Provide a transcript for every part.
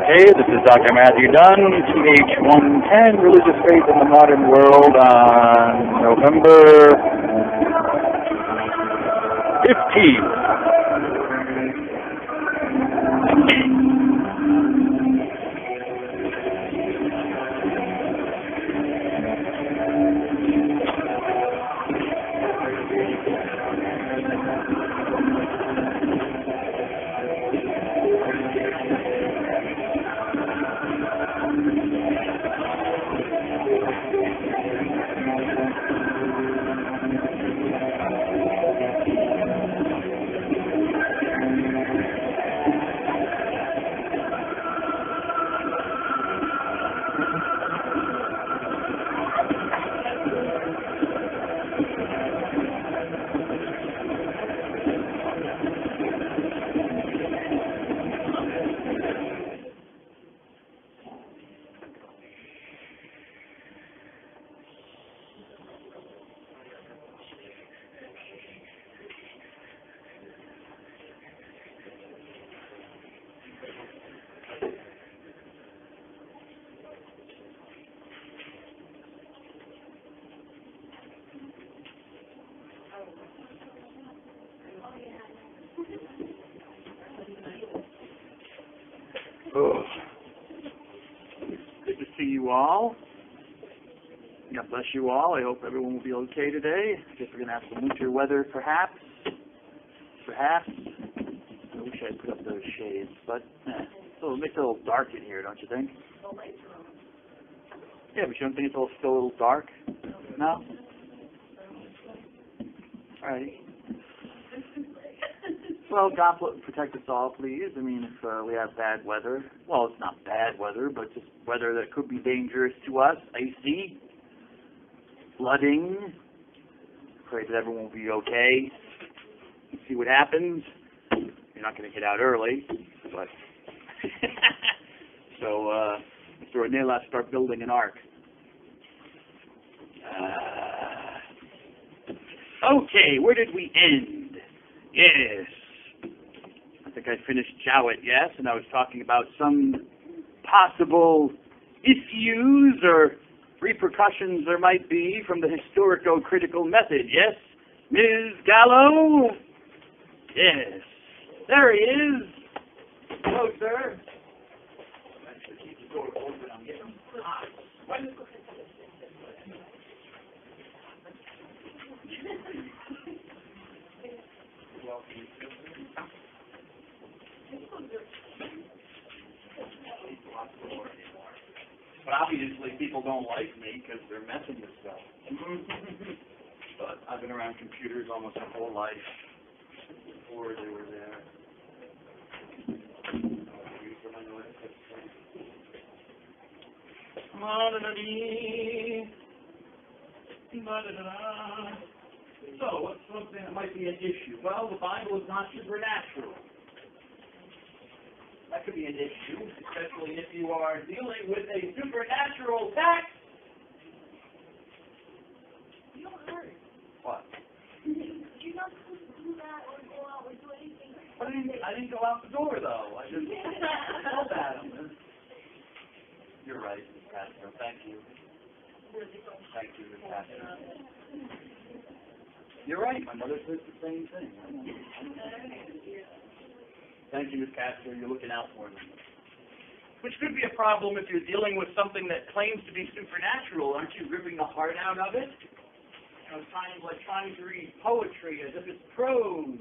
Hey, this is Dr. Matthew Dunn, TH110, Religious Faith in the Modern World, on November 15th. Oh. Good to see you all. God bless you all. I hope everyone will be okay today. I guess we're going to have some winter weather, perhaps. Perhaps. I wish I'd put up those shades, but it makes it a little dark in here, don't you think? Yeah, but you don't think it's still a little dark? No? All right. Well, God protect us all, please. I mean, if we have bad weather, well, it's not bad weather, but just weather that could be dangerous to us, icy, flooding. Pray that everyone will be okay. See what happens. You're not going to get out early, but so Mr. O'Neill has to start building an ark. Okay, where did we end? Yes. I think I finished Jowett, yes, and I was talking about some possible issues or repercussions there might be from the historico-critical method, yes? Ms. Gallo? Yes. There he is. Hello, sir. Keep the door open. I'm getting hot. But obviously people don't like me because they're messing with stuff. But I've been around computers almost my whole life before they were there. So, what's something that might be an issue? Well, the Bible is not supernatural. That could be an issue, especially if you are dealing with a supernatural text. You don't hurt. What? You're not supposed to do that or go out or do anything. I didn't go out the door, though. I just yelled at him. You're right, Ms. Castro. Thank you. Thank you, Ms. Castro. You're right. My mother says the same thing. Thank you, Ms. Castro. You're looking out for me. Which could be a problem if you're dealing with something that claims to be supernatural. Aren't you ripping the heart out of it? You know, it's kind of like trying to read poetry as if it's prose,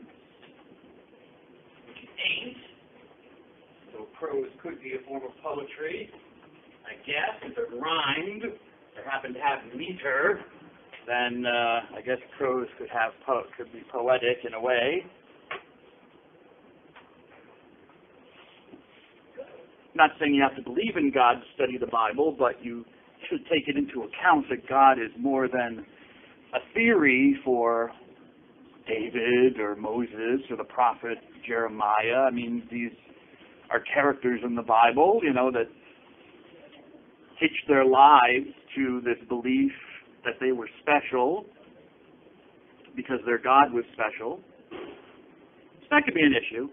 which it ain't. So prose could be a form of poetry, I guess. If it rhymed or happened to have meter, then I guess prose could be poetic in a way. Not saying you have to believe in God to study the Bible, but you should take it into account that God is more than a theory for David or Moses or the prophet Jeremiah. I mean, these are characters in the Bible, you know, that hitched their lives to this belief that they were special because their God was special. So that could be an issue.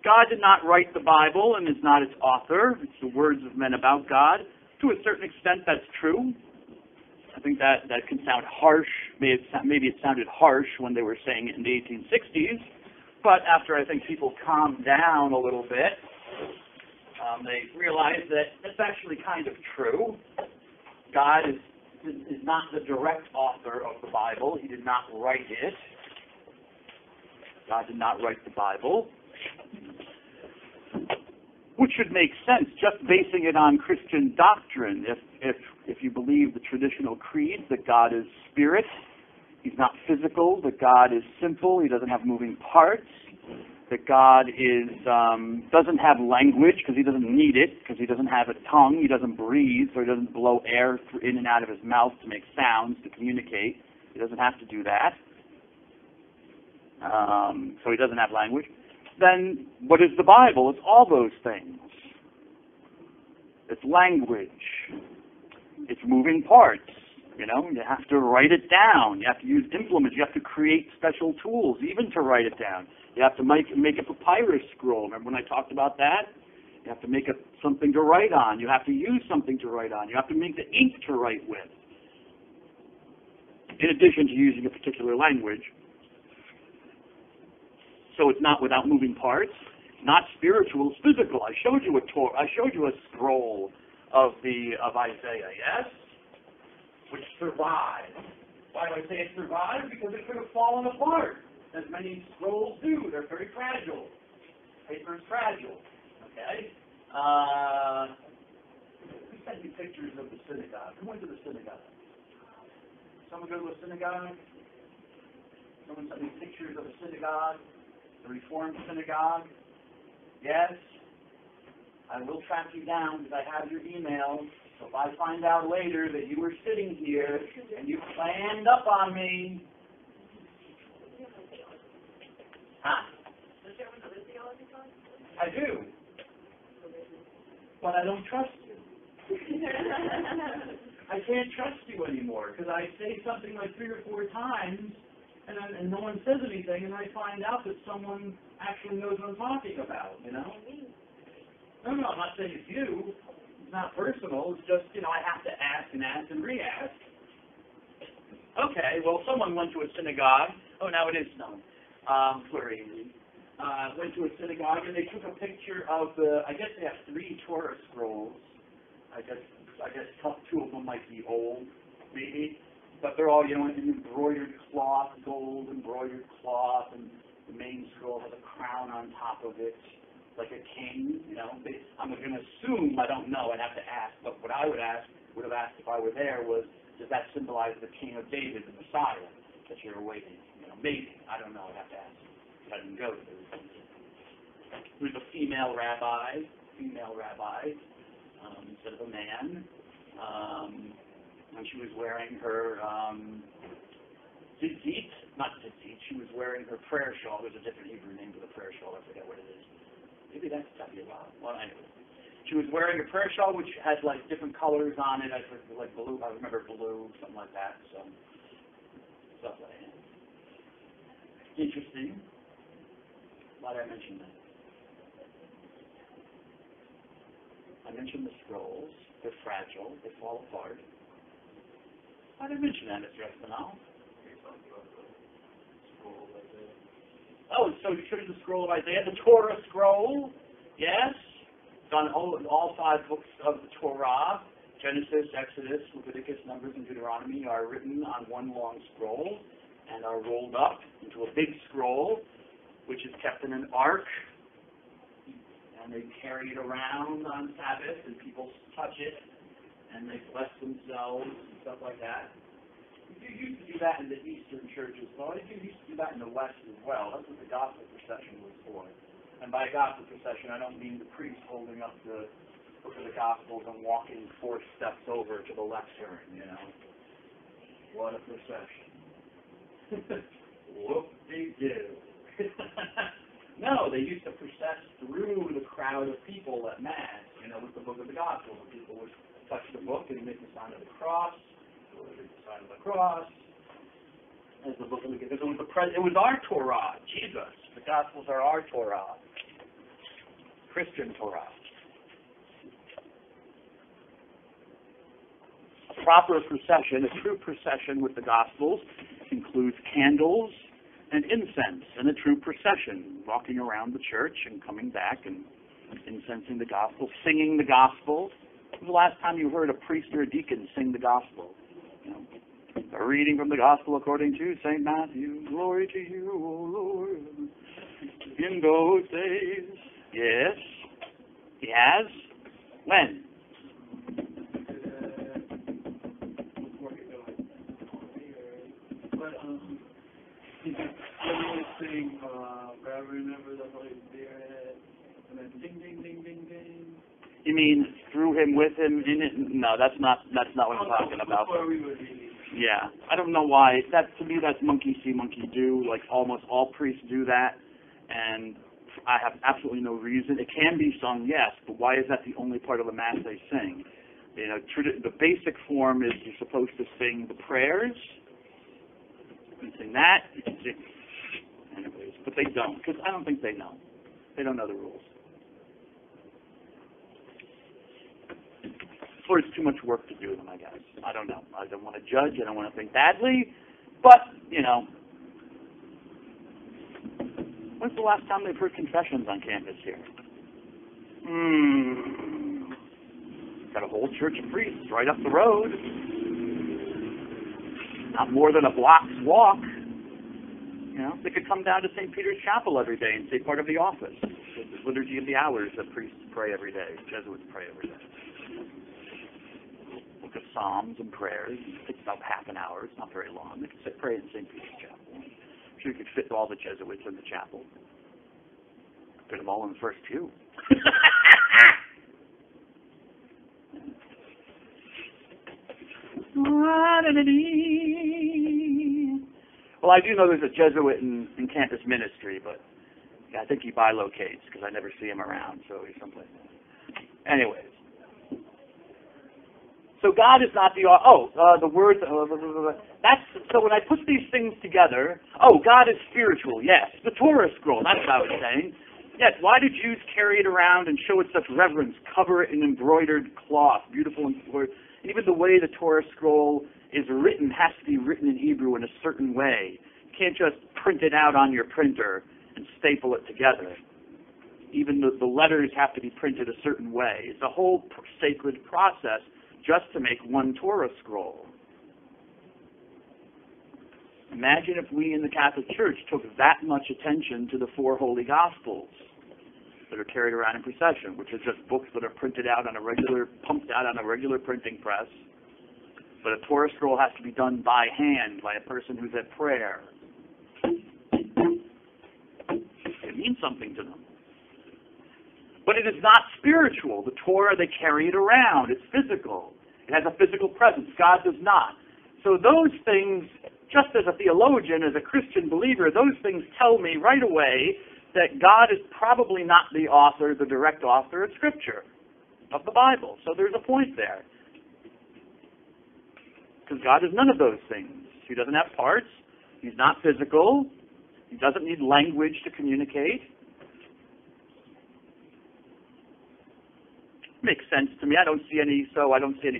God did not write the Bible and is not its author. It's the words of men about God. To a certain extent, that's true. I think that can sound harsh. Maybe it sounded harsh when they were saying it in the 1860s. But after I think people calmed down a little bit, they realized that it's actually kind of true. God is not the direct author of the Bible. He did not write it. God did not write the Bible. Which should make sense, just basing it on Christian doctrine. If you believe the traditional creeds that God is spirit, He's not physical, that God is simple, He doesn't have moving parts, that God doesn't have language because He doesn't need it, because He doesn't have a tongue, He doesn't breathe, so He doesn't blow air in and out of His mouth to make sounds, to communicate. He doesn't have to do that. So He doesn't have language. Then what is the Bible? It's all those things. It's language. It's moving parts. You have to write it down. You have to use implements. You have to create special tools even to write it down. You have to make a papyrus scroll. Remember when I talked about that? You have to make something to write on. You have to use something to write on. You have to make the ink to write with. In addition to using a particular language. So it's not without moving parts. Not spiritual, it's physical. I showed you a scroll of Isaiah, yes? Which survived. Why do I say it survived? Because it could have fallen apart, as many scrolls do. They're very fragile. Paper is fragile. Okay? Who sent me pictures of the synagogue? Who went to the synagogue? Someone go to a synagogue? Someone sent me pictures of a synagogue? The Reformed synagogue? Yes? I will track you down because I have your email. So if I find out later that you were sitting here and you planned up on me. Huh? I do. But I don't trust you. I can't trust you anymore because I say something like 3 or 4 times and no one says anything, and I find out that someone actually knows what I'm talking about, No, I'm not saying it's you. It's not personal. It's just, I have to ask and re-ask. Okay, well, someone went to a synagogue. Oh, now it is snowing. Flurry. Went to a synagogue, and they took a picture of I guess they have 3 Torah scrolls. I guess 2 of them might be old, maybe. But they're all, in embroidered cloth, gold embroidered cloth, and the main scroll has a crown on top of it, like a king, I'm going to assume, I don't know, I'd have to ask, but what I would have asked if I were there was, does that symbolize the King of David, the Messiah, that you're awaiting? Maybe, I don't know, I'd have to ask. I didn't go to this. There was a female rabbi, instead of a man. And she was wearing her tzitzit, not tzitzit, she was wearing her prayer shawl. There's a different Hebrew name for the prayer shawl, I forget what it is. Maybe that's Tabiyah. Well, anyway. She was wearing a prayer shawl which had different colors on it. I like blue, I remember blue, something like that. So, stuff like that. Interesting. Why did I mention that? I mentioned the scrolls. They're fragile. They fall apart. I didn't mention that, Mr. Espinal. Oh, so you showed the scroll of Isaiah, the Torah scroll. Yes. It's on all 5 books of the Torah. Genesis, Exodus, Leviticus, Numbers, and Deuteronomy are written on one long scroll and are rolled up into a big scroll, which is kept in an ark. And they carry it around on Sabbath, and people touch it, and they bless themselves and stuff like that. You used to do that in the Eastern churches, so I think you used to do that in the West as well. That's what the gospel procession was for. And by gospel procession, I don't mean the priest holding up the book of the Gospels and walking 4 steps over to the lectern, What a procession. Whoop-de-doo. No, they used to process through the crowd of people at Mass, with the book of the Gospels. People would touch the book and make the sign of the cross. As the book of the, because it was our Torah, Jesus. The Gospels are our Torah. Christian Torah. A proper procession, a true procession with the Gospels, includes candles and incense, and a true procession, walking around the church and coming back and incensing the Gospel, singing the Gospel. When was the last time you heard a priest or a deacon sing the Gospel? You know, a reading from the Gospel according to St. Matthew. Glory to you, O Lord. In those days. Yes. He has. When? Sing, forever remember the Holy Spirit, and then ding, ding, ding, ding, ding. You mean through him, with him, in it? No, that's not what I'm talking about. Yeah, I don't know why. To me, that's monkey see, monkey do. Like almost all priests do that, and I have absolutely no reason. It can be sung, yes, but why is that the only part of the Mass they sing? You know, the basic form is you're supposed to sing the prayers. You can sing that. You can sing. Anyways, but they don't, because I don't think they know. They don't know the rules. Or it's too much work to do them, I guess. I don't know. I don't want to judge. I don't want to think badly. But, you know, when's the last time they've heard confessions on campus here? Got a whole church of priests right up the road. Not more than a block's walk. You know, they could come down to St. Peter's Chapel every day and say part of the office. The liturgy of the hours that priests pray every day. Jesuits pray every day. Book of Psalms and prayers. It takes about half an hour. It's not very long. They could pray in St. Peter's Chapel. I'm sure you could fit all the Jesuits in the chapel. Fit them all in the first pew. Well, I do know there's a Jesuit in campus ministry, but yeah, I think he bilocates because I never see him around, so he's someplace. Anyways. So God is not the word. So when I put these things together, God is spiritual. Yes, the Torah scroll. That's what I was saying. Yes, why do Jews carry it around and show it such reverence? Cover it in embroidered cloth, beautiful embroidered. Even the way the Torah scroll is written has to be written in Hebrew in a certain way. You can't just print it out on your printer and staple it together. Even the letters have to be printed a certain way. It's a whole sacred process just to make one Torah scroll. Imagine if we in the Catholic Church took that much attention to the four Holy Gospels that are carried around in procession, which are just books that are pumped out on a regular printing press. But a Torah scroll has to be done by hand by a person who's at prayer. It means something to them. But it is not spiritual. The Torah, they carry it around. It's physical. It has a physical presence. God does not. So those things, just as a theologian, as a Christian believer, those things tell me right away that God is probably not the author, the direct author of Scripture, of the Bible. So there's a point there. Because God is none of those things. He doesn't have parts. He's not physical. He doesn't need language to communicate. Makes sense to me. I don't see any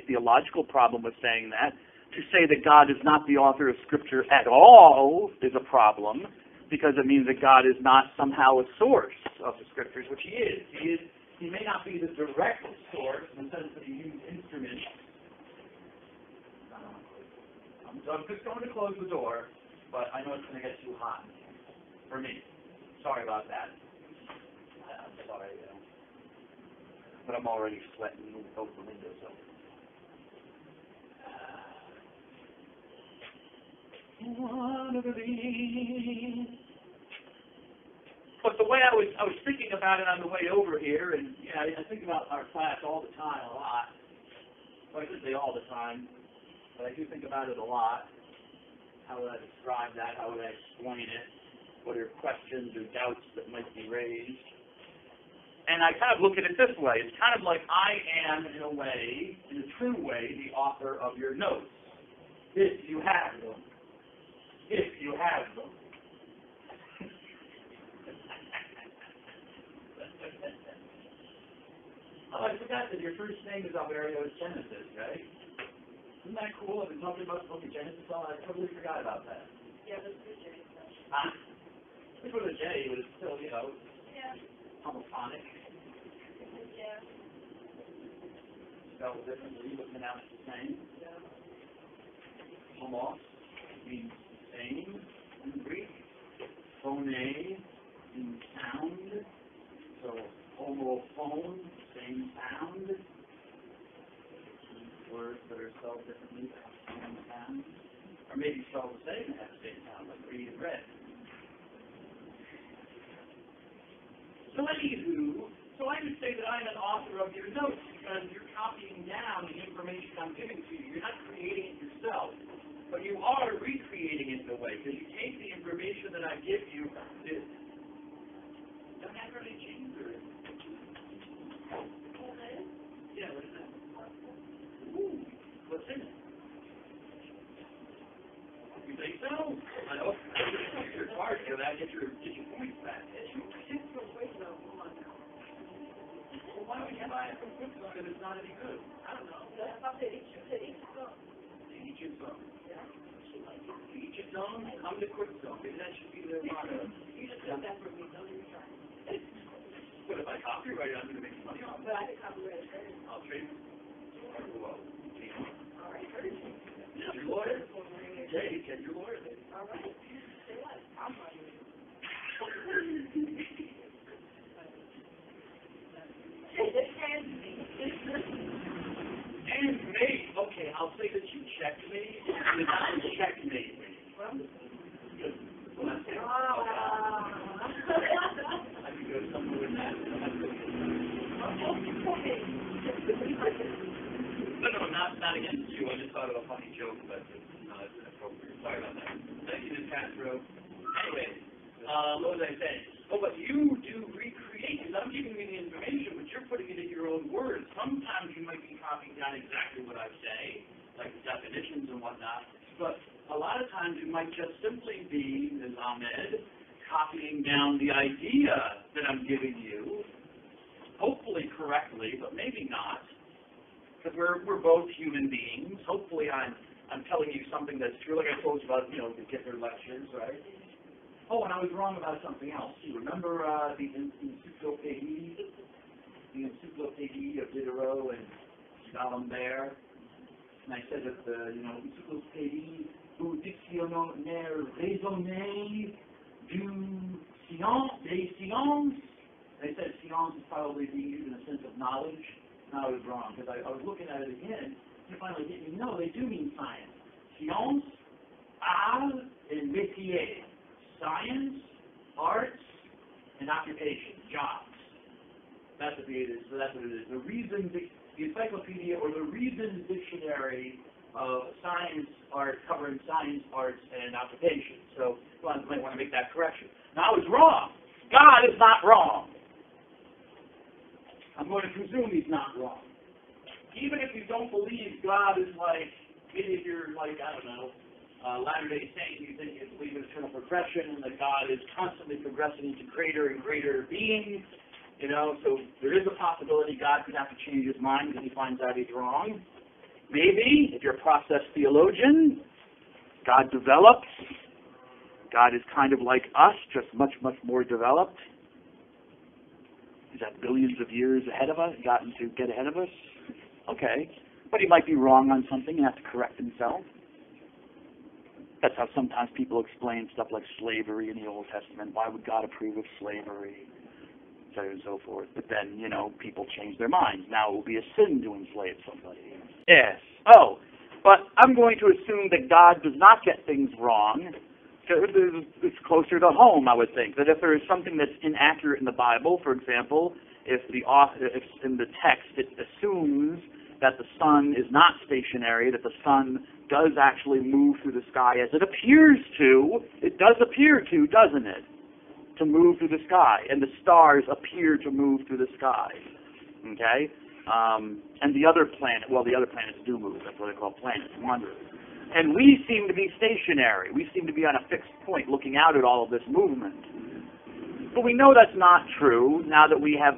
theological problem with saying that. To say that God is not the author of Scripture at all is a problem, because it means that God is not somehow a source of the Scriptures, which He is. He may not be the direct source in the sense that He used instruments. So I'm just going to close the door, but I know it's going to get too hot for me. Sorry about that. I'm sorry, but I'm already sweating with both the windows open. But the way I was thinking about it on the way over here, and I think about our class all the time, a lot. Well, I shouldn't say all the time, but I do think about it a lot. How would I describe that? How would I explain it? What are questions or doubts that might be raised? And I kind of look at it this way. It's kind of like I am, in a way, in a true way, the author of your notes. If you have them. If you have them. Oh, I forgot that your first name is Alberio's Genesis, right? Isn't that cool? I've been talking about the book of Genesis all. I totally forgot about that. Yeah, that's the J. Look for the J, but it's still, you know, Yeah. homophonic. Yeah. Spelled differently, but pronounced the same. Yeah. Homos means same in Greek. Phone means sound. So homophone, same sound. Words that are spelled differently have the same sound. Or maybe spelled the same and have the same sound, like read and read. So anywho, so I would say that I'm an author of your notes because you're copying down the information I'm giving to you. You're not creating it yourself, but you are recreating it in a way because you take the information that I give you. Don't have really changed or? Yeah, what is that? Ooh, what's in it? You think so? I know. You're smart, so that get your points back. Well, why don't we buy it from Quickstone if it's not any good? I don't know. To each his own. To each its own. To each its own, come to Quickstone. Maybe that should be their motto. You just did that for me, don't you try. But if I copyright it, I'm going to make money on it. But I can copyright it first. I'll trade it. Well, All right, first. get your lawyer. Jay, get your lawyer. All right. Say what? I'm fine. And me. Okay, I'll say that you checked me. And I checkmate me. Good. Well, that's it. I can go somewhere with that. No, not against you. I just thought of a funny joke, but it's inappropriate. Sorry about that. Thank you, Ms. Castro. Anyway, what was I saying? Oh, but you do recreate, because I'm giving you the information, but you're putting it in your own words. Sometimes you might be copying down exactly what I say, like the definitions and whatnot, but a lot of times you might just simply be, Ms. Ahmed, copying down the idea that I'm giving you, hopefully correctly, but maybe not, because we're both human beings. Hopefully I'm telling you something that's true, like I told you about, you know, the Gifford lectures, right? Oh, and I was wrong about something else. You remember the encyclopédie of Diderot and D'Alembert? And I said that the, encyclopédie ou dictionnaire raisonné des sciences. They said science is probably being used in a sense of knowledge. And I was wrong, because I was looking at it again, and finally hit me, no, they do mean science. Science, art, and métier. Science, arts, and occupation, jobs. That's what it is. So that's what it is. The encyclopedia or the Reasoned Dictionary of science, art, covering science, arts, and occupation. So you might want to make that correction. Now, I was wrong. God is not wrong. I'm going to presume he's not wrong. Even if you don't believe God is like, maybe if you're like, I don't know, Latter-day Saint, you think you believe in eternal progression and that God is constantly progressing into greater and greater being, so there is a possibility God could have to change his mind because he finds out he's wrong. Maybe, if you're a process theologian, God develops. God is kind of like us, just much, much more developed. He's had billions of years ahead of us, gotten to get ahead of us. Okay. But he might be wrong on something and have to correct himself. That's how sometimes people explain stuff like slavery in the Old Testament. Why would God approve of slavery? So on and so forth. But then, people change their minds. Now it will be a sin to enslave somebody. Yes. Oh, but I'm going to assume that God does not get things wrong. It's closer to home, I would think. That if there is something that's inaccurate in the Bible, for example, if in the text it assumes that the sun is not stationary, that the sun does actually move through the sky as it appears to. It does appear to, doesn't it? To move through the sky. And the stars appear to move through the sky. Okay? And the other planets do move. That's what they call planets, wanderers. And we seem to be stationary. We seem to be on a fixed point looking out at all of this movement. But we know that's not true now that we have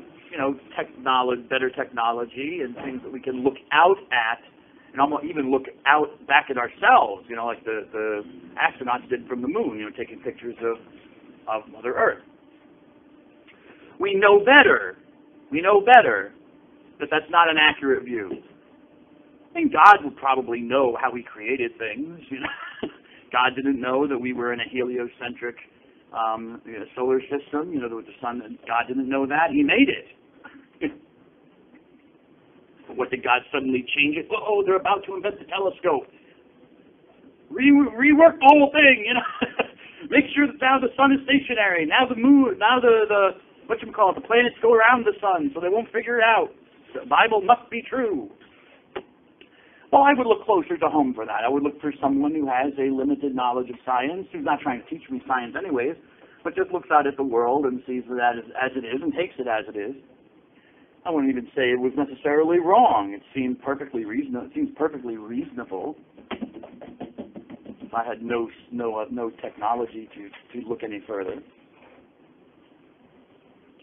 better technology and things that we can look out at and almost even look out back at ourselves, like the astronauts did from the moon, taking pictures of Mother Earth. We know better. We know better that that's not an accurate view. I think God would probably know how He created things. God didn't know that we were in a heliocentric solar system. There was the sun. God didn't know that. He made it. But what did God suddenly change it? Oh, they're about to invent the telescope. Rework the whole thing. Make sure that now the sun is stationary. Now the moon. Now the planets go around the sun, so they won't figure it out. The Bible must be true. Well, I would look closer to home for that. I would look for someone who has a limited knowledge of science, who's not trying to teach me science anyways, but just looks out at the world and sees that as it is and takes it as it is. I wouldn't even say it was necessarily wrong. It seemed perfectly reasonable. It seems perfectly reasonable. If I had no technology to look any further.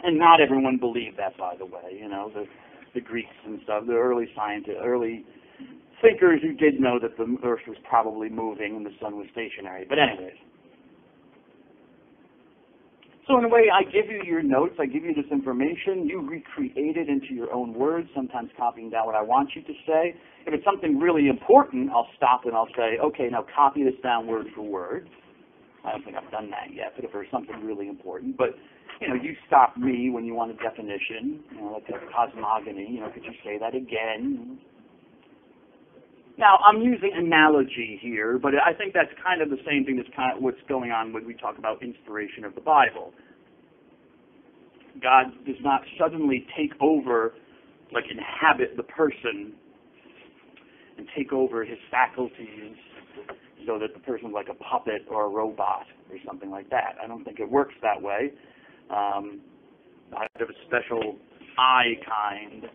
And not everyone believed that, by the way. The Greeks and stuff, the early scientists, early thinkers who did know that the Earth was probably moving and the sun was stationary. But anyways. So in a way, I give you your notes, I give you this information, you recreate it into your own words, sometimes copying down what I want you to say. If it's something really important, I'll stop and I'll say, okay, now copy this down word for word. I don't think I've done that yet, but if there's something really important. But, you stop me when you want a definition, like a cosmogony, could you say that again? Now, I'm using analogy here, but I think that's kind of the same thing that's kind of what's going on when we talk about inspiration of the Bible. God does not suddenly take over, like inhabit the person and take over his faculties so that the person's like a puppet or a robot or something like that. I don't think it works that way. I have a special eye kind,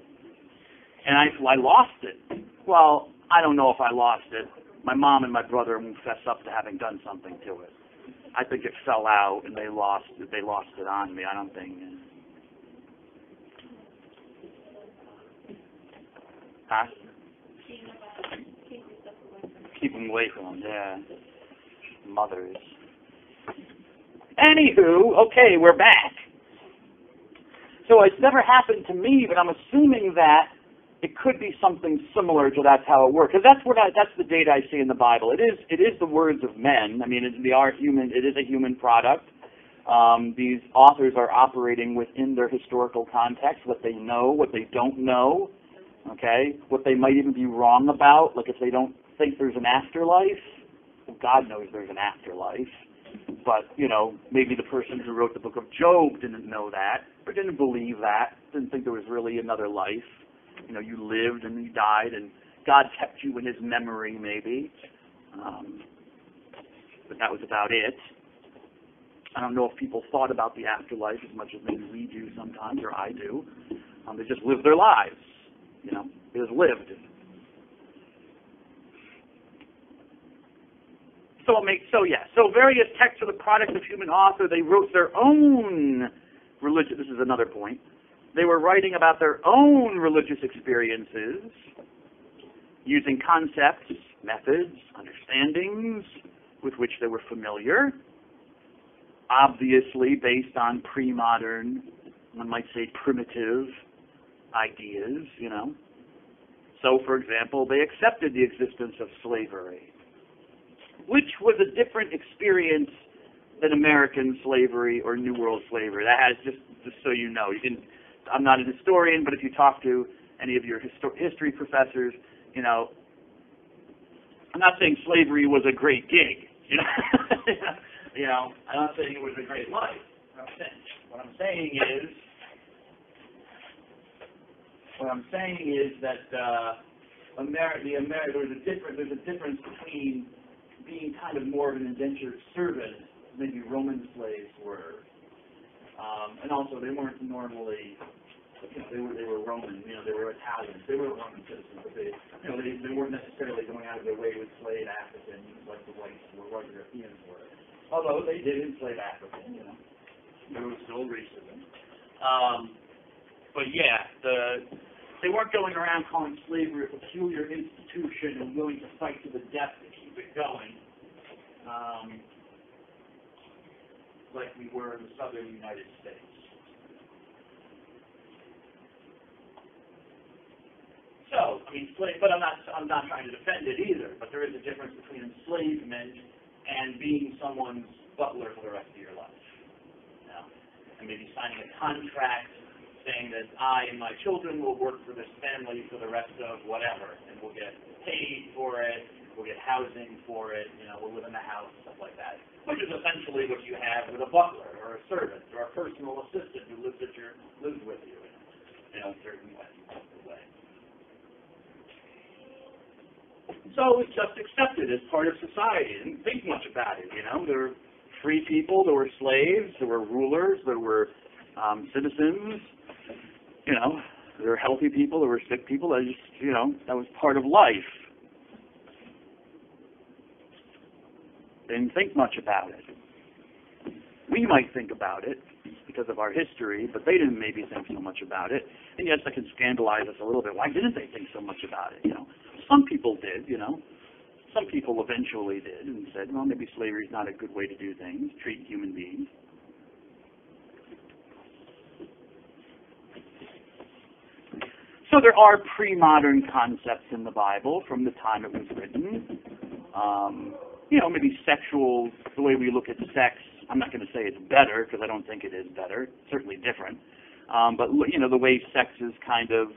and I lost it. Well, I don't know if I lost it. My mom and my brother won't fess up to having done something to it. I think it fell out and they lost it on me. I don't think. Huh? Keep them away from them, yeah. Mothers. Anywho, okay, we're back. So it's never happened to me, but I'm assuming that it could be something similar to that's how it works. Because that's the data I see in the Bible. It is the words of men. I mean, they are human. It is a human product. These authors are operating within their historical context, what they know, what they don't know, okay, what they might even be wrong about, like if they don't think there's an afterlife. Well, God knows there's an afterlife. But, maybe the person who wrote the book of Job didn't know that, or didn't believe that, didn't think there was really another life. You lived and you died, and God kept you in his memory, maybe. But that was about it. I don't know if people thought about the afterlife as much as maybe we do sometimes, or I do. They just lived their lives. They just lived. So various texts are the product of human author. They wrote their own religion. This is another point. They were writing about their own religious experiences, using concepts, methods, understandings with which they were familiar, obviously based on pre-modern, one might say primitive ideas, So, for example, they accepted the existence of slavery, which was a different experience than American slavery or New World slavery. That has, just so you know, I'm not a historian, but if you talk to any of your history professors, I'm not saying slavery was a great gig. I'm not saying it was a great life. What I'm saying is that there's a difference between being kind of more of an indentured servant, maybe Roman slaves were, and also they weren't normally, they were Roman, they were Italians, they were Roman citizens, but they weren't necessarily going out of their way to enslave Africans like the white Europeans were. Although they did enslave Africans, there was still racism. But yeah, they weren't going around calling slavery a peculiar institution and willing to fight to the death to keep it going, like we were in the southern United States. So, I mean, but I'm not trying to defend it either. But there is a difference between enslavement and being someone's butler for the rest of your life. You know? And maybe signing a contract saying that I and my children will work for this family for the rest of whatever, and we'll get paid for it, we'll get housing for it, you know, we'll live in the house, stuff like that. Which is essentially what you have with a butler or a servant or a personal assistant who lives with you in a certain way. So it's just accepted as part of society. Didn't think much about it, you know. There were free people, there were slaves, there were rulers, there were citizens, you know. There were healthy people, there were sick people. That just, you know, that was part of life. They didn't think much about it. We might think about it because of our history, but they didn't maybe think so much about it. And yes, that can scandalize us a little bit. Why didn't they think so much about it, you know? Some people did, you know. Some people eventually did and said, well, maybe slavery is not a good way to do things, treat human beings. So there are pre-modern concepts in the Bible from the time it was written. You know, maybe sexual, the way we look at sex, I'm not going to say it's better because I don't think it is better. It's certainly different. But, you know, the way sex is kind of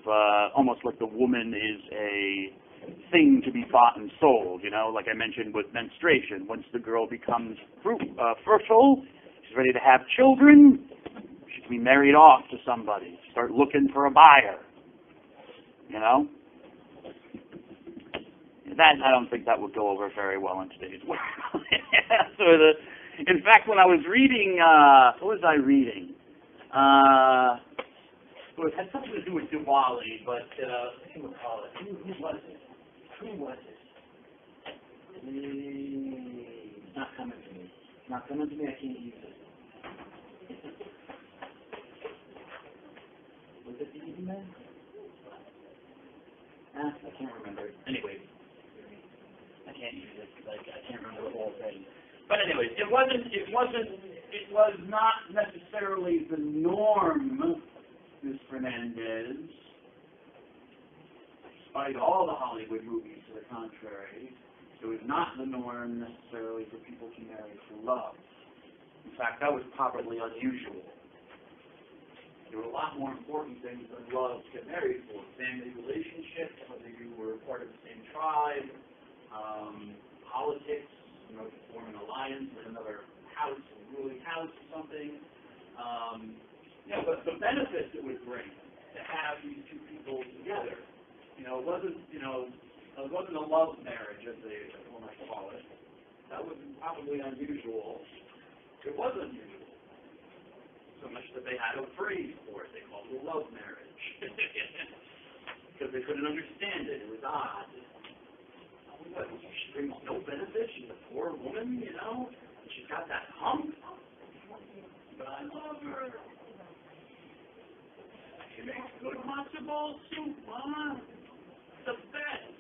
almost like the woman is a thing to be bought and sold, you know, like I mentioned with menstruation. Once the girl becomes fertile, she's ready to have children, she can be married off to somebody, start looking for a buyer, you know. That, I don't think that would go over very well in today's world. In fact, when I was reading, what was I reading? It had something to do with Diwali, but who was it? Who was it? It's not coming to me. It's not coming to me. I can't use it. Was it the Eden Man? I can't remember. Anyway, I can't use it because I can't remember the whole thing. But anyways, it was not necessarily the norm, Ms. Fernandez. Despite all the Hollywood movies to the contrary, it was not the norm necessarily for people to marry for love. In fact, that was probably unusual. There were a lot more important things than love to get married for. Family relationships, whether you were part of the same tribe, politics, you know, to form an alliance with another house, a ruling house or something. You know, but the benefits it would bring to have these two people together. You know, it wasn't a love marriage, as one might call it. That was probably unusual. It was unusual. So much that they had a phrase for it. They called it a love marriage. Because they couldn't understand it. It was odd. What, she brings no benefit. She's a poor woman, you know. She's got that hump. But I love her. She makes good matzo ball soup, huh? The best.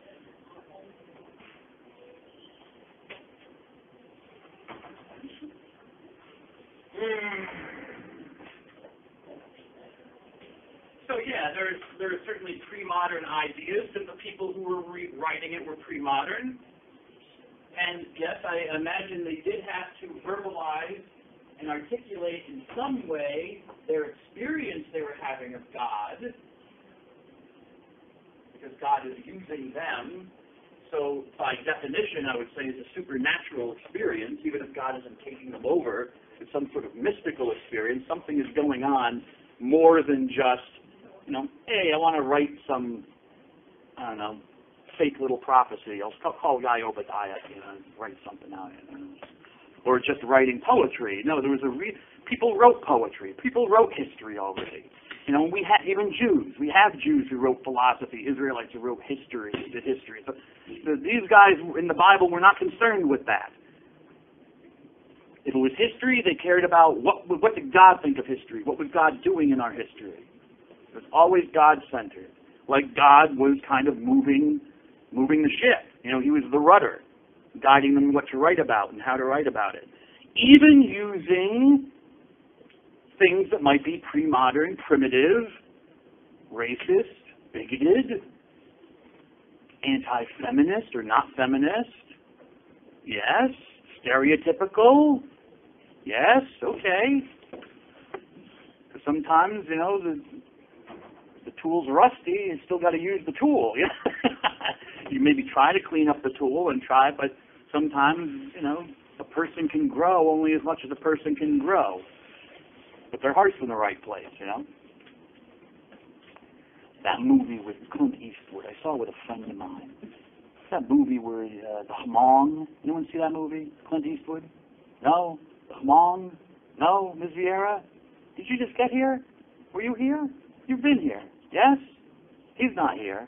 So yeah, there are certainly pre-modern ideas, and the people who were writing it were pre-modern. And yes, I imagine they did have to verbalize and articulate in some way their experience they were having of God, because God is using them. So by definition, I would say it's a supernatural experience, even if God isn't taking them over. It's some sort of mystical experience. Something is going on more than just, you know, hey, I want to write some, I don't know, fake little prophecy. I'll call Guy Obadiah, you know, and write something out. You know. Or just writing poetry. No, there was people wrote poetry. People wrote history already. You know, we had even Jews. We have Jews who wrote philosophy. Israelites who wrote history, did history. So these guys in the Bible were not concerned with that. If it was history, they cared about what did God think of history? What was God doing in our history? It was always God-centered. Like God was kind of moving the ship. You know, he was the rudder, guiding them what to write about and how to write about it. Even using things that might be pre-modern, primitive, racist, bigoted, anti-feminist or not feminist. Yes. Stereotypical. Yes. Okay. Because sometimes, you know, the tool's rusty. You still got to use the tool. You maybe try to clean up the tool and try, but sometimes, you know, a person can grow only as much as a person can grow. But their heart's in the right place, you know. That movie with Clint Eastwood, I saw it with a friend of mine. That movie where the Hmong. Anyone see that movie? Clint Eastwood? No? The Hmong? No? Ms. Vieira? Did you just get here? Were you here? You've been here. Yes? He's not here.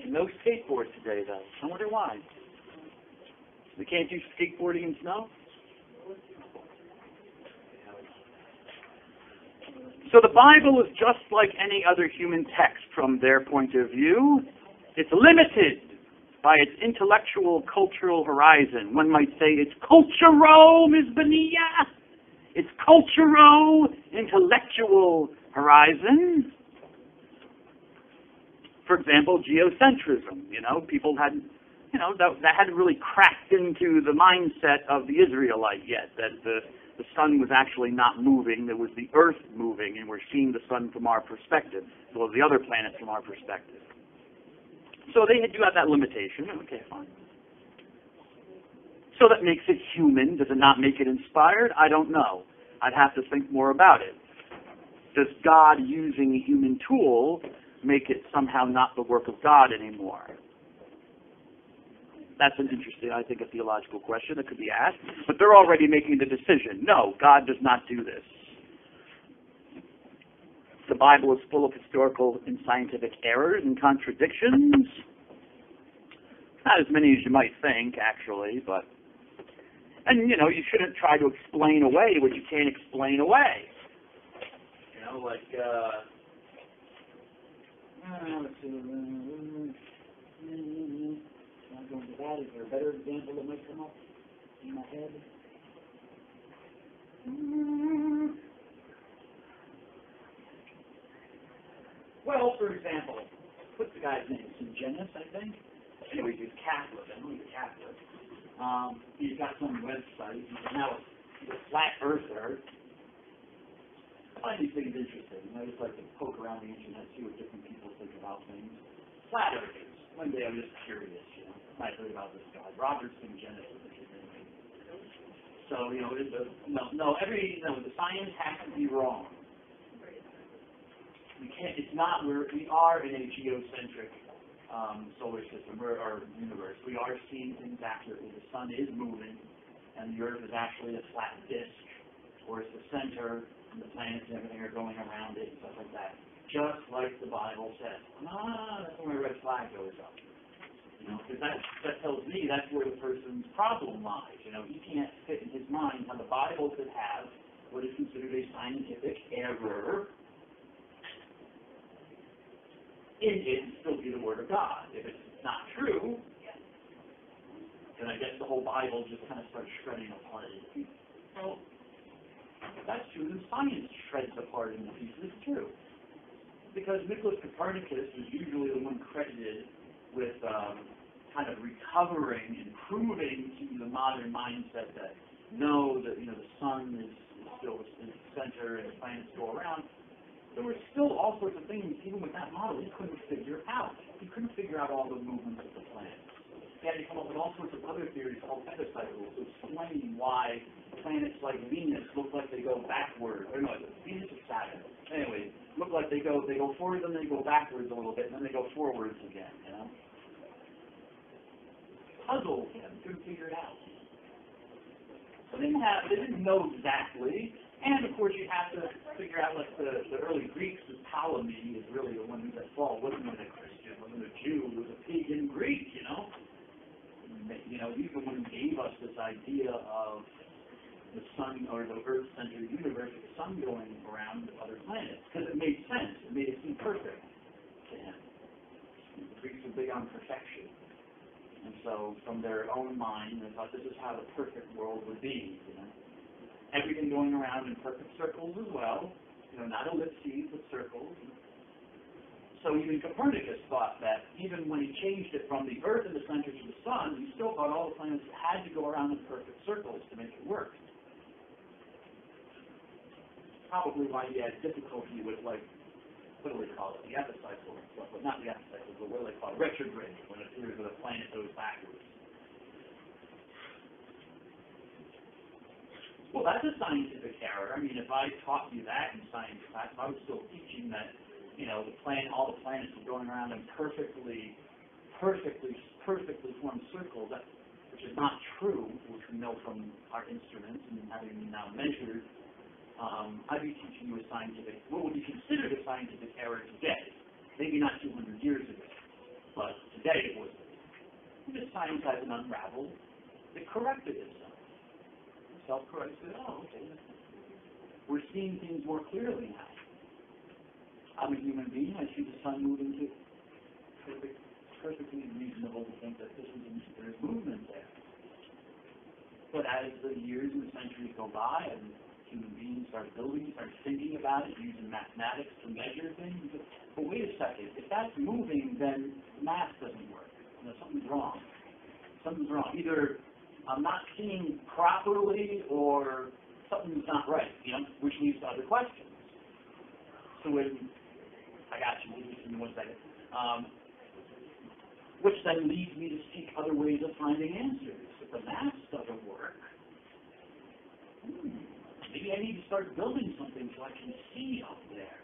No skateboard today, though. I wonder why. We can't do skateboarding in snow? So the Bible is just like any other human text from their point of view. It's limited by its intellectual, cultural horizon. One might say it's cultural, Ms. Bonilla. It's cultural, intellectual horizon. For example, geocentrism. You know, people hadn't, you know, that hadn't really cracked into the mindset of the Israelite yet, that the sun was actually not moving, it was the earth moving, and we're seeing the sun from our perspective, as well as the other planets from our perspective. So they do have that limitation. Okay, fine. So that makes it human. Does it not make it inspired? I don't know. I'd have to think more about it. Does God using a human tool make it somehow not the work of God anymore? That's an interesting, I think, a theological question that could be asked. But they're already making the decision. No, God does not do this. The Bible is full of historical and scientific errors and contradictions. Not as many as you might think, actually, but... And, you know, you shouldn't try to explain away what you can't explain away. You know, like, let's see... Not going to that. Is there a better example that might come up in my head? Well, for example, what's the guy's name? Genis, I think. Anyway, he's Catholic. I know he's Catholic. He's got some website. Now, he's a flat earther. I find these things interesting. I just like to poke around the internet, see what different people think about things. Flat earthers. One day I'm just curious, you know. I heard about this guy, Robert Genis. So, you know, the science has to be wrong. We can't. It's not. We are in a geocentric solar system, or universe. We are seeing things accurately. The sun is moving, and the Earth is actually a flat disk, or it's the center, and the planets and everything are going around it, and stuff like that. Just like the Bible says. That's when a red flag goes up. You know, because that tells me that's where the person's problem lies. You know, he can't fit in his mind how the Bible could have what is considered a scientific error in it and still be the Word of God. If it's not true, then I guess the whole Bible just kind of starts shredding apart. Well, if that's true, then science shreds apart into pieces too. Because Nicholas Copernicus is usually the one credited with kind of recovering and proving to the modern mindset that no, that the sun is still the center and the planets go around. There were still all sorts of things, even with that model, he couldn't figure out. He couldn't figure out all the movements of the planets. He had to come up with all sorts of other theories called metacycles to explain why planets like Venus look like they go backward. Or no, Venus is Saturn. Anyway, look like they go forward, then they go backwards a little bit, and then they go forwards again, you know? Puzzled him, couldn't figure it out. So they didn't know exactly, and of course you have to figure out, like the early Greeks, Ptolemy is really the one who's at fault. Wasn't even a Christian, wasn't a Jew, was a pagan Greek, you know? You know, he's the one who gave us this idea of the their own mind and thought this is how the perfect world would be. Everything going around in perfect circles as well. Not ellipses, but circles. So even Copernicus thought that even when he changed it from the Earth in the center to the Sun, he still thought all the planets had to go around in perfect circles to make it work. Probably why he had difficulty with, what do they call it, the epicycle and stuff, but not the epicycle, but what do they call it, retrograde, when it appears that a planet goes backwards. Well, that's a scientific error. I mean, if I taught you that in science class, I was still teaching that, all the planets are going around in perfectly formed circles, which is not true, which we know from our instruments and having now measured. I'd be teaching you what would be considered a scientific error today. Maybe not 200 years ago, but today it was. Because science hasn't unraveled. It corrected itself. Self-corrected. Oh, okay. We're seeing things more clearly now. I'm a human being. I see the sun moving to perfectly reasonable to think that there's movement there. But as the years and the centuries go by and human beings start thinking about it, using mathematics to measure things, but wait a second, if that's moving, then math doesn't work. Something's wrong. Either I'm not seeing properly or something's not right, which leads to other questions. So I got you, give me 1 second. Which then leads me to seek other ways of finding answers. If the math doesn't work, maybe I need to start building something so I can see up there.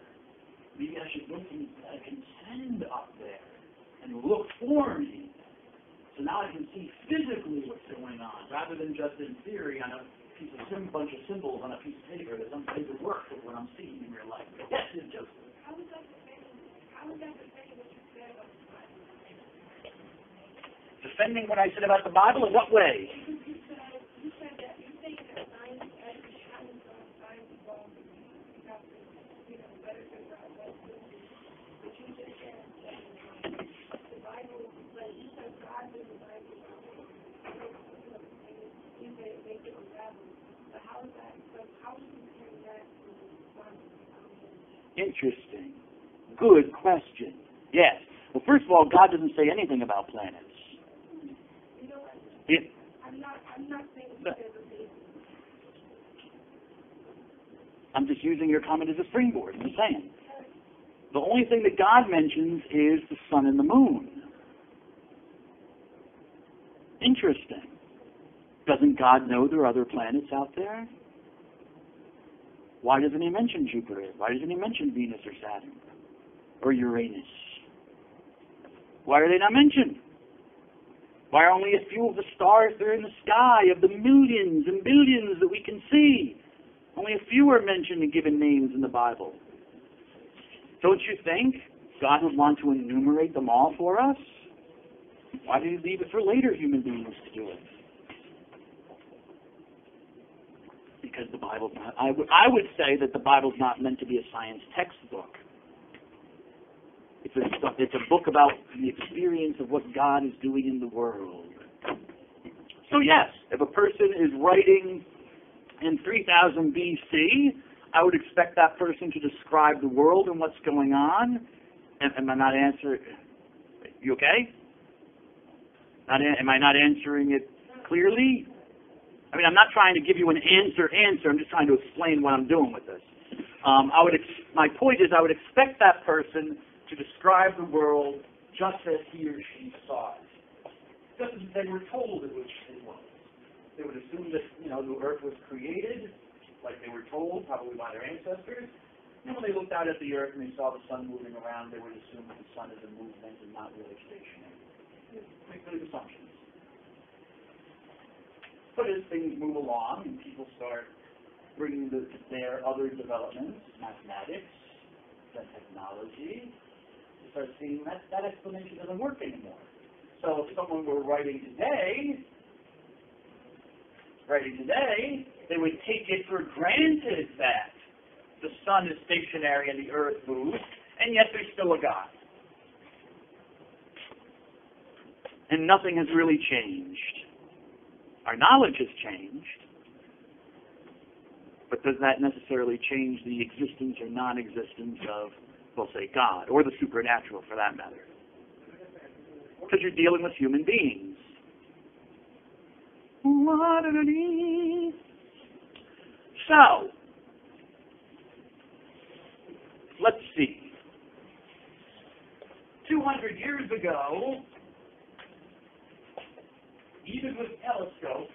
Maybe I should build something that I can send up there and look for me. So now I can see physically what's going on, rather than just in theory on a bunch of symbols on a piece of paper that doesn't really work with what I'm seeing in real life. Yes, it's just. How is that defending what you said about the Bible? Defending what I said about the Bible in what way? You said that you think that science actually happens on science involved. You have to, better figure out what to do. But you just said the Bible, but you said God in the Bible, you say it makes it unravel. But how is that? But how do you compare that to science? Interesting. Good question. Yes. Well, first of all, God doesn't say anything about planets. You know what? It, I'm not saying that there's a basis. I'm just using your comment as a springboard. I'm saying. The only thing that God mentions is the sun and the moon. Interesting. Doesn't God know there are other planets out there? Why doesn't he mention Jupiter? Why doesn't he mention Venus or Saturn? Or Uranus? Why are they not mentioned? Why are only a few of the stars that are in the sky, of the millions and billions that we can see? Only a few are mentioned and given names in the Bible. Don't you think God would want to enumerate them all for us? Why did he leave it for later human beings to do it? Because the Bible, I would say that the Bible's not meant to be a science textbook. It's a book about the experience of what God is doing in the world. So yes, if a person is writing in 3000 BC, I would expect that person to describe the world and what's going on. Am I not answering? You okay? Am I not answering it clearly? I mean, I'm not trying to give you an answer. I'm just trying to explain what I'm doing with this. My point is I would expect that person to describe the world just as he or she saw it. Just as they were told it was. They would assume that, the earth was created, like they were told, probably by their ancestors. And when they looked out at the earth and they saw the sun moving around, they would assume that the sun is in movement and not really stationary. Make those assumptions. But as things move along and people start bringing their other developments, mathematics, then technology, you start seeing that explanation doesn't work anymore. So if someone were writing today, they would take it for granted that the sun is stationary and the earth moves, and yet there's still a God. and nothing has really changed. Our knowledge has changed, but does that necessarily change the existence or non-existence of, we'll say, God, or the supernatural for that matter? Because you're dealing with human beings. So, let's see. 200 years ago, even with telescopes,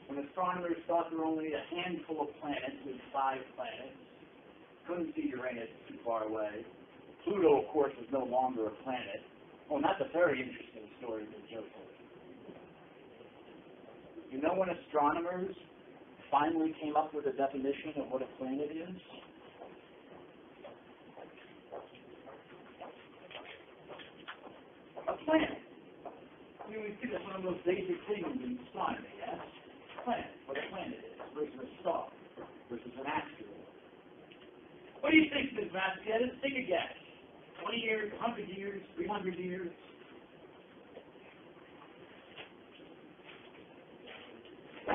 when astronomers thought there were only a handful of planets, with 5 planets, couldn't see Uranus too far away. Pluto, of course, was no longer a planet. Oh, and that's a very interesting story that Joe told. You know when astronomers finally came up with a definition of what a planet is? A planet. I mean, we see that's one of those basic things in astronomy, yes? Planet, what a planet is, versus a star, versus an asteroid. What do you think, Ms. Vasquez? Take a guess. 20 years, 100 years, 300 years?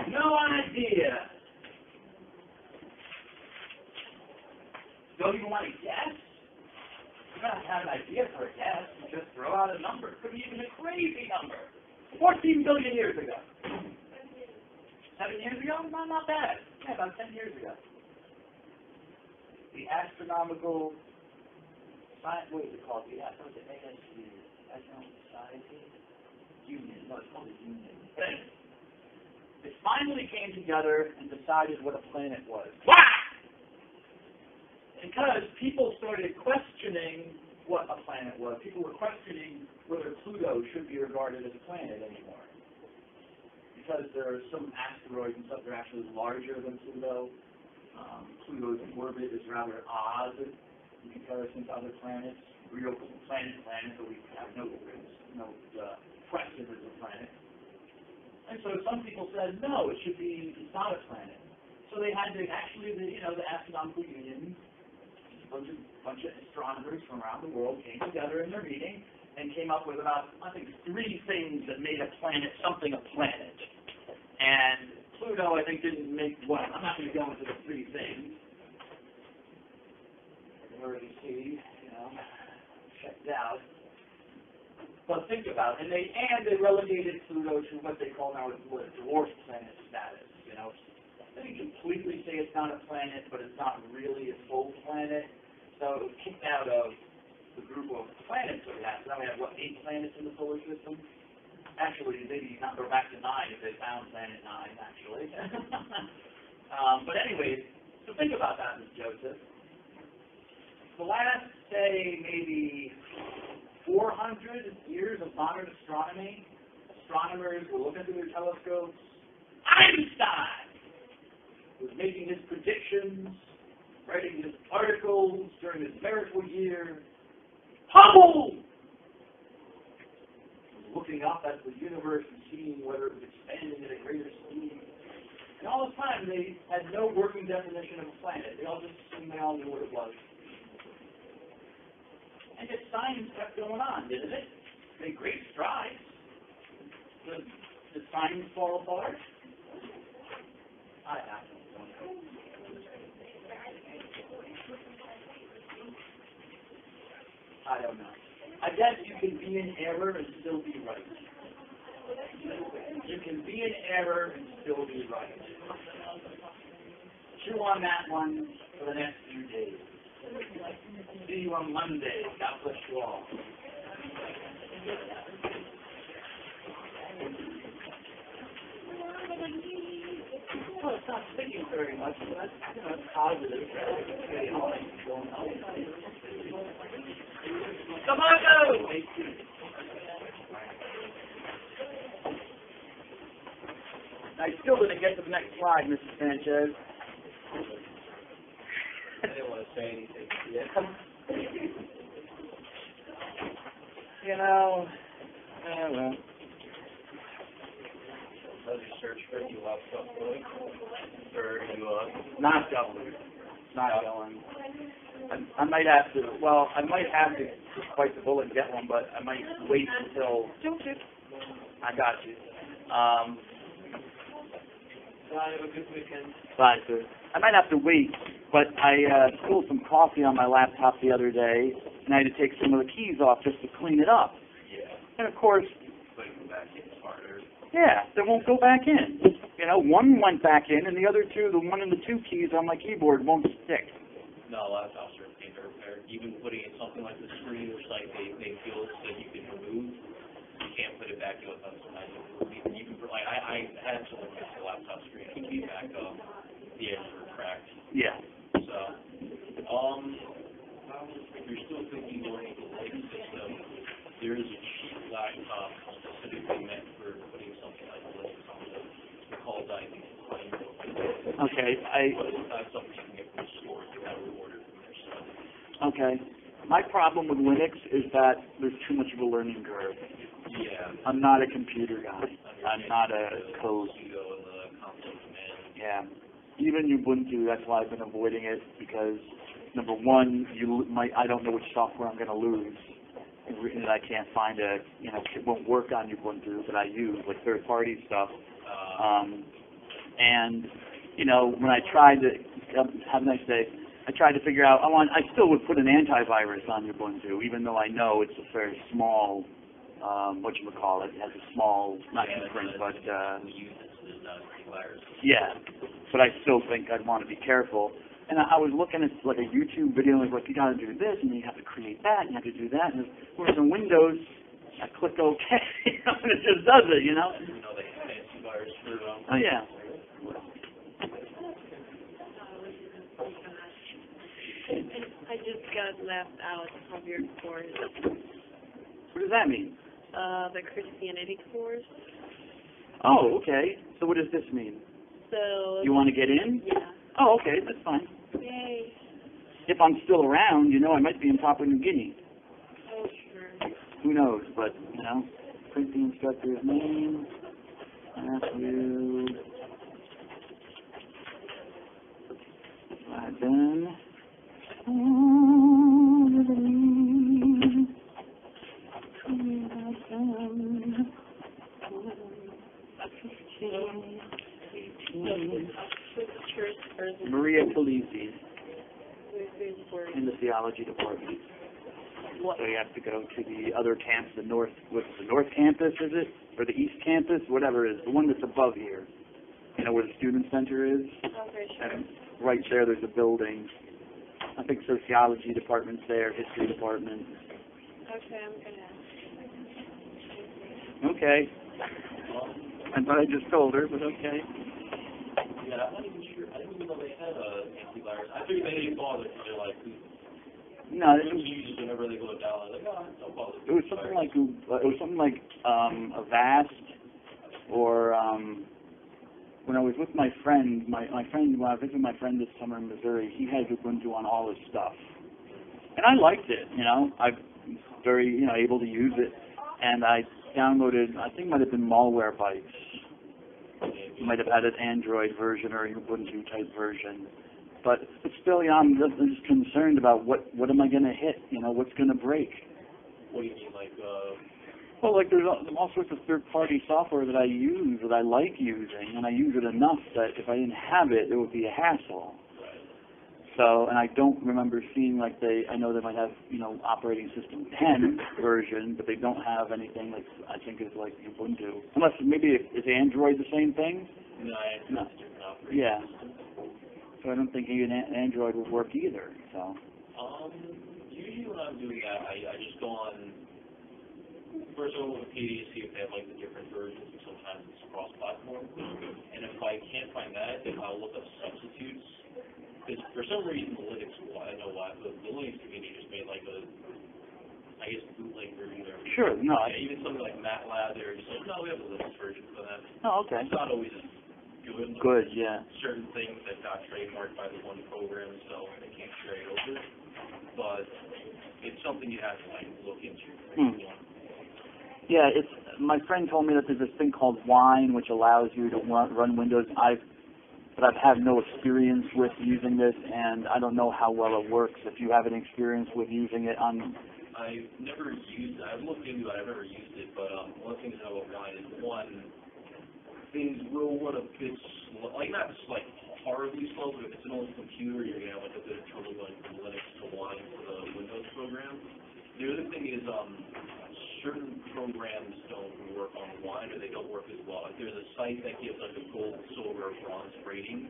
No idea. Don't even want to guess? You don't have an idea for a guess. You just throw out a number. It could be even a crazy number. 14 billion years ago. 7 years ago? No, not bad. Yeah, about 10 years ago. The astronomical science, what is it called? The ASU, Astronomical Society Union. No, it's called the Union. They finally came together and decided what a planet was. Why? Because people started questioning what a planet was. People were questioning whether Pluto should be regarded as a planet anymore. Because there are some asteroids and stuff that are actually larger than Pluto. Pluto's orbit is rather odd in comparison to other planets. Real planet, but we have no question as a planet. And so some people said, no, it's not a planet. So they had to actually, the Astronomical Union, a bunch of astronomers from around the world came together in their meeting and came up with about, I think, 3 things that made a planet something a planet. And Pluto, I think, didn't make one. I'm not going to go into the 3 things. You can already see, checked out. But think about it. And they relegated Pluto to what they call now a dwarf planet status. They didn't completely say it's not a planet, but it's not really a full planet. So it was kicked out of the group of planets that we have. So now we have, 8 planets in the solar system? Actually, maybe not go back to 9 if they found planet 9, actually. But anyways, so think about that, Ms. Joseph. The last, say, maybe 400 years of modern astronomy, astronomers were looking through their telescopes. Einstein was making his predictions, writing his articles during his miracle year. Hubble was looking up at the universe and seeing whether it was expanding at a greater speed. And all this time, they had no working definition of a planet. They all just assumed they all knew what it was. And yet science kept going on, didn't it? Made great strides. Did science fall apart? I don't know. I don't know. I guess you can be in error and still be right. You can be in error and still be right. Chew on that one for the next few days. See you on Monday. God bless you all. Well, it's not thinking very much, but that's positive. Come on, go! I still didn't get to the next slide, Mrs. Sanchez. I didn't want to say anything yet. Well. Does your search for you up stuff going? Or you Not going. Not going. I might have to. Well, I might have to bite the bullet and get one, but I might wait until. I got you. Bye, have a good weekend. Bye, sir. I might have to wait, but I spilled some coffee on my laptop the other day, and I had to take some of the keys off just to clean it up. Yeah. And of course, But go back in harder. yeah, they won't go back in. You know, one went back in, and the other two, the one and the two keys on my keyboard won't stick. No, laptops are a pain to repair. Even putting in something like the screen, which like they feel that you can remove, you can't put it back in without sometimes. Even for, like I had someone fix the laptop screen and came back up. The edges were cracked. Yeah. So, if you're still thinking going with the Linux system, there is a cheap laptop specifically meant for putting something like Linux on it. It's called Okay. That's something you can get from the store if you have to order from their stuff. Okay. My problem with Linux is that there's too much of a learning curve. Yeah. I'm not a computer guy. I'm not a code. Yeah. Even Ubuntu, that's why I've been avoiding it, because number one, I don't know which software I'm going to lose, and I can't find it won't work on Ubuntu that I use, like third-party stuff. And when I tried to have a nice day, I tried to figure out. I still would put an antivirus on Ubuntu, even though I know it's a very small. It has a small, not footprint, but yeah. But I still think I'd want to be careful. And I was looking at like a YouTube video, and like you got to do this, and you have to create that, and you have to do that. And whereas in Windows, I click OK, and it just does it, You know they have fancy virus for Oh yeah. I just got left out of your course. What does that mean? The Christianity course. Oh, okay. So what does this mean? So. You want to get in? Yeah. Oh, okay, that's fine. Yay. If I'm still around, I might be in Papua New Guinea. Oh, sure. Who knows? But print the instructor's name. Matthew. Then. Maria Calisi in the theology department. What? So you have to go to the other camp, the north campus, is it? Or the east campus, whatever it is, the one that's above here. Where the student center is? Okay, sure. And right there's a building. I think sociology department's there, history department. Okay, I'm gonna. Okay. I thought I just told her, but okay. Yeah, I'm not even sure. I didn't even know they had antivirus. I figured they didn't bother. They're like, no, they use it whenever they go down. Like, don't bother. it was something like Avast, or when I was with my friend, when I visited my friend this summer in Missouri, he had Ubuntu on all his stuff, and I liked it. I'm very able to use it, and I downloaded. I think it might have been Malwarebytes. You might have had an Android version or an Ubuntu type version. But still, I'm just concerned about what am I going to hit? What's going to break? What do you mean, like? Well, like there's all sorts of third-party software that I use that I like using, and I use it enough that if I didn't have it, it would be a hassle. So, and I don't remember seeing I know they might have, operating system 10 version, but they don't have anything like, I think is like Ubuntu. Unless maybe is Android the same thing? No. Yeah. So I don't think even Android would work either, so. Usually when I'm doing that, I just go on, first I go to Wikipedia to see if they have like the different versions, and sometimes it's cross-platform. And if I can't find that, then I'll look up substitutes. Because for some reason the Linux, I don't know why, but the Linux community just made like bootleg version of everything. Sure, no. Yeah, even something like MATLAB, they're just like, no, we have a Linux version for that. Oh, okay. It's not always as good. Good, yeah. Certain things that got trademarked by the one program, so they can't carry over. But it's something you have to look into. Yeah, my friend told me that there's this thing called Wine, which allows you to run Windows. but I've had no experience with using this, and I don't know how well it works. If you have any experience with using it on... I've never used it. I've looked into it. I've never used it, but one thing to know about Wine is, one, things will run a bit slow. Like, not just, like, horribly slow, but if it's an old computer, you're going to have, like, a bit of trouble going from Linux to Wine to the Windows program. The other thing is, certain programs don't work on Wine, or they don't work as well. Like, there's a site that gives, like, a gold, silver, or bronze rating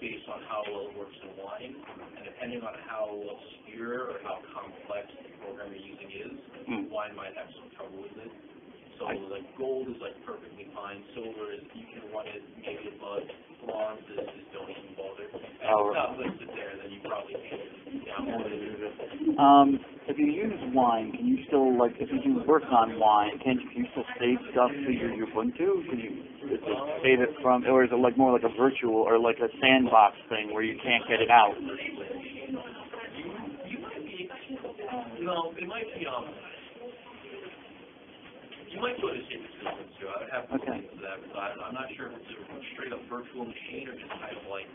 based on how well it works in Wine, and depending on how obscure or how complex the program you're using is, Wine might have some trouble with it. So, like, gold is, like, perfectly fine. Silver is, you can run it maybe above. Bronze is just don't even bother. And if it's not listed there, then you probably can't download it. If you use Wine, can you still, like, if you do work on Wine, can you still save stuff to your Ubuntu? Can you save it from, or is it, like, more like a virtual, or like a sandbox thing where you can't get it out? You might be, no, it might be, you might go to save it to Ubuntu. I would have to look into that, because I'm not sure if it's a straight up virtual machine or just kind of like,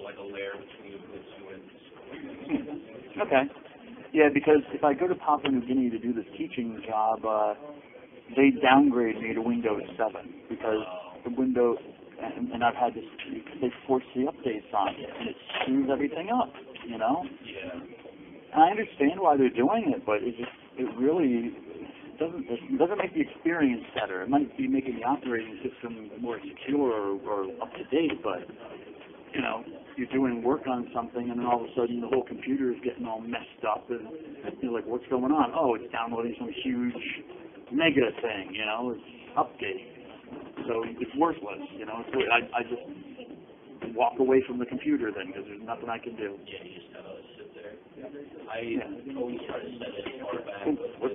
like a layer between Ubuntu and... Okay. Yeah, because if I go to Papua New Guinea to do this teaching job, they downgrade me to Windows 7 because the Windows, and I've had this, they force the updates on it, and it screws everything up, you know? Yeah. And I understand why they're doing it, but it really doesn't make the experience better. It might be making the operating system more secure or up to date, but you know, you're doing work on something, and then all of a sudden the whole computer is getting all messed up, and you're like, what's going on? Oh, it's downloading some huge mega thing, you know, it's updating. So it's worthless, you know. So I just walk away from the computer then, because there's nothing I can do. Yeah, you just gotta sit there. I always try to set it far back. What's